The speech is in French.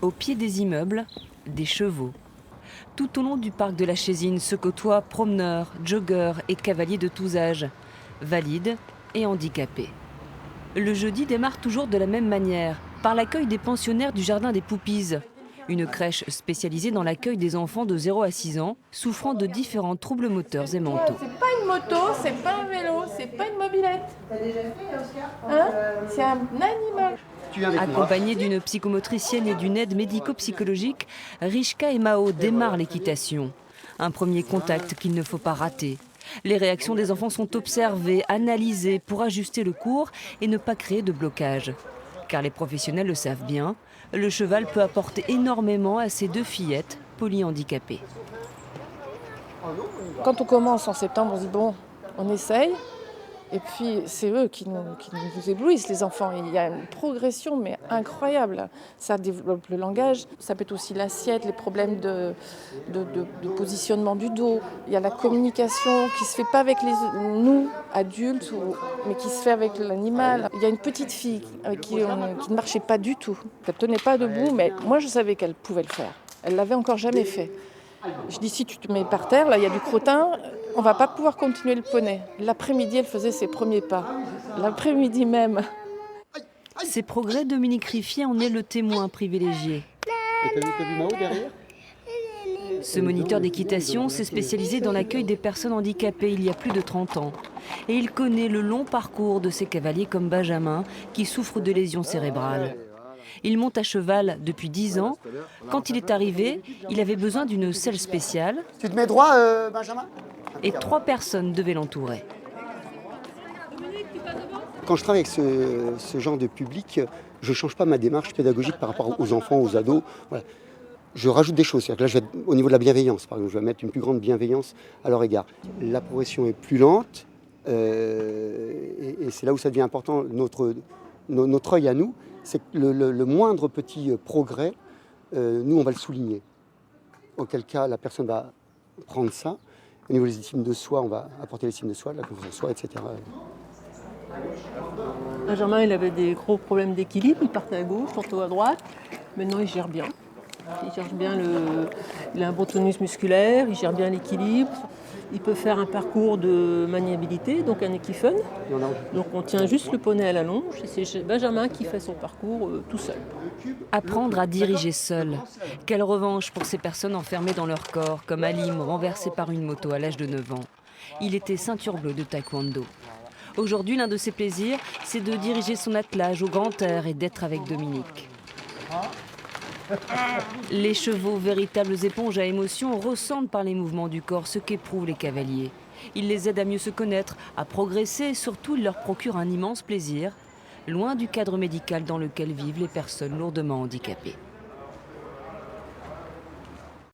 Au pied des immeubles, des chevaux. Tout au long du parc de la Chésine se côtoient promeneurs, joggeurs et cavaliers de tous âges, valides et handicapés. Le jeudi démarre toujours de la même manière, par l'accueil des pensionnaires du Jardin des Poupies, une crèche spécialisée dans l'accueil des enfants de 0 à 6 ans souffrant de différents troubles moteurs et mentaux. C'est pas une moto, c'est pas un vélo, c'est pas une mobilette. T'as déjà fait, Oscar C'est un animal. Accompagnés d'une psychomotricienne et d'une aide médico-psychologique, Richka et Mao démarrent l'équitation. Un premier contact qu'il ne faut pas rater. Les réactions des enfants sont observées, analysées pour ajuster le cours et ne pas créer de blocage. Car les professionnels le savent bien, le cheval peut apporter énormément à ces deux fillettes polyhandicapées. Quand on commence en septembre, on se dit bon, on essaye. Et puis c'est eux qui nous éblouissent, les enfants. Il y a une progression mais incroyable. Ça développe le langage, ça peut être aussi l'assiette, les problèmes de positionnement du dos. Il y a la communication qui se fait pas avec nous, adultes, mais qui se fait avec l'animal. Il y a une petite fille qui ne marchait pas du tout. Elle tenait pas debout, mais moi je savais qu'elle pouvait le faire. Elle l'avait encore jamais fait. Je dis, si tu te mets par terre, là il y a du crottin, on va pas pouvoir continuer le poney. L'après-midi, elle faisait ses premiers pas. L'après-midi même. Ces progrès, Dominique Riffier en est le témoin privilégié. Et t'as vu Mao derrière ? Ce moniteur d'équitation s'est spécialisé dans l'accueil des personnes handicapées il y a plus de 30 ans. Et il connaît le long parcours de ces cavaliers comme Benjamin, qui souffre de lésions cérébrales. Il monte à cheval depuis 10 ans. Quand il est arrivé, il avait besoin d'une selle spéciale. Tu te mets droit, Benjamin ? Et 3 personnes devaient l'entourer. Quand je travaille avec ce genre de public, je ne change pas ma démarche pédagogique par rapport aux enfants, aux ados. Voilà. Je rajoute des choses. C'est-à-dire que là, je vais être au niveau de la bienveillance, par exemple, je vais mettre une plus grande bienveillance à leur égard. La progression est plus lente, et c'est là où ça devient important. Notre œil à nous, c'est que le moindre petit progrès, nous, on va le souligner. Auquel cas, la personne va prendre ça. Au niveau des estimes de soi, on va apporter l'estime de soi, de la confiance en soi, etc. Benjamin, il avait des gros problèmes d'équilibre, il partait à gauche, tantôt à droite. Maintenant, il gère bien. Il gère bien il a un bon tonus musculaire, il gère bien l'équilibre. Il peut faire un parcours de maniabilité, donc un équiphone. Donc on tient juste le poney à la longe et c'est Benjamin qui fait son parcours tout seul. Apprendre à diriger seul. Quelle revanche pour ces personnes enfermées dans leur corps, comme Alim, renversé par une moto à l'âge de 9 ans. Il était ceinture bleue de taekwondo. Aujourd'hui, l'un de ses plaisirs, c'est de diriger son attelage au grand air et d'être avec Dominique. Les chevaux, véritables éponges à émotions, ressentent par les mouvements du corps ce qu'éprouvent les cavaliers. Ils les aident à mieux se connaître, à progresser et surtout ils leur procurent un immense plaisir, loin du cadre médical dans lequel vivent les personnes lourdement handicapées.